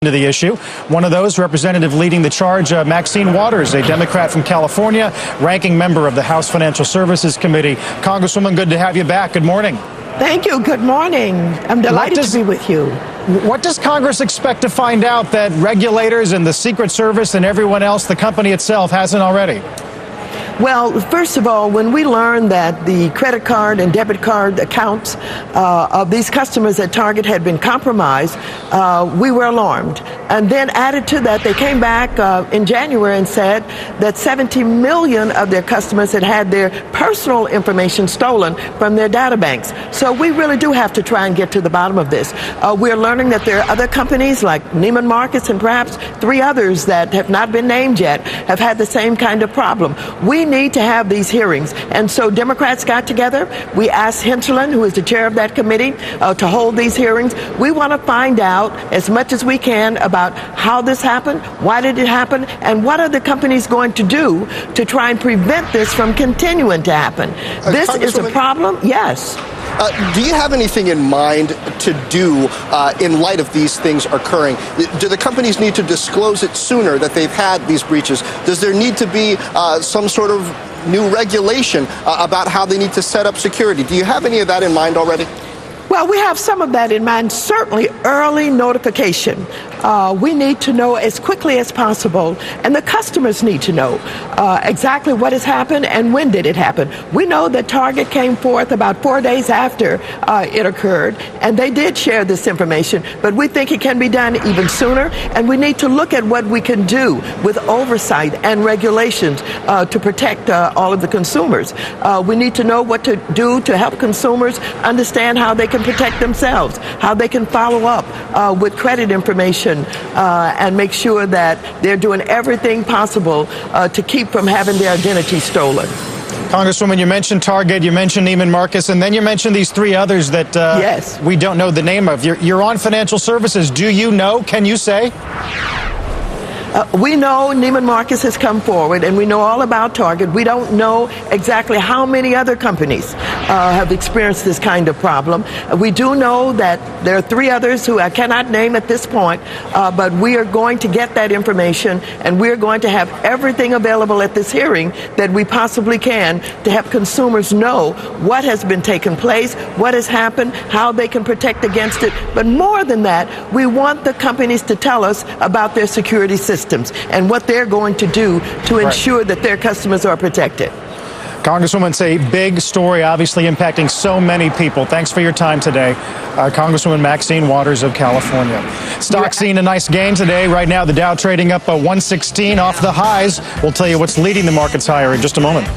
to the issue. One of those, representative leading the charge, Maxine Waters, a Democrat from California, ranking member of the House Financial Services Committee. Congresswoman, good to have you back. Good morning. Thank you. Good morning. I'm delighted to be with you. What does Congress expect to find out that regulators and the Secret Service and everyone else, the company itself, hasn't already? Well, first of all, when we learned that the credit card and debit card accounts of these customers at Target had been compromised, we were alarmed. And then added to that, they came back in January and said that 70 million of their customers had had their personal information stolen from their data banks. So we really do have to try and get to the bottom of this. We're learning that there are other companies like Neiman Marcus and perhaps 3 others that have not been named yet have had the same kind of problem. We need to have these hearings. And so Democrats got together. We asked Hinterland, who is the chair of that committee, to hold these hearings. We want to find out as much as we can about how this happened, why did it happen, and what are the companies going to do to try and prevent this from continuing to happen. This is a problem, yes. Do you have anything in mind to do in light of these things occurring? Do the companies need to disclose it sooner that they've had these breaches? Does there need to be some sort of new regulation about how they need to set up security? Do you have any of that in mind already? Well, we have some of that in mind. Certainly early notification. We need to know as quickly as possible, and the customers need to know exactly what has happened and when did it happen. We know that Target came forth about 4 days after it occurred, and they did share this information, but we think it can be done even sooner, and we need to look at what we can do with oversight and regulations to protect all of the consumers. We need to know what to do to help consumers understand how they can protect themselves, how they can follow up with credit information and make sure that they're doing everything possible to keep from having their identity stolen. Congresswoman, you mentioned Target, you mentioned Neiman Marcus, and then you mentioned these 3 others that yes, we don't know the name of. You're on financial services. Do you know? Can you say? We know Neiman Marcus has come forward, and we know all about Target. We don't know exactly how many other companies have experienced this kind of problem. We do know that there are 3 others who I cannot name at this point, but we are going to get that information, and we're going to have everything available at this hearing that we possibly can to help consumers know what has been taking place, what has happened, how they can protect against it. But more than that, we want the companies to tell us about their security systems and what they're going to do to ensure that their customers are protected. Congresswoman, it's a big story, obviously impacting so many people. Thanks for your time today. Congresswoman Maxine Waters of California. Stock seeing a nice gain today. Right now, the Dow trading up 116 off the highs. We'll tell you what's leading the markets higher in just a moment.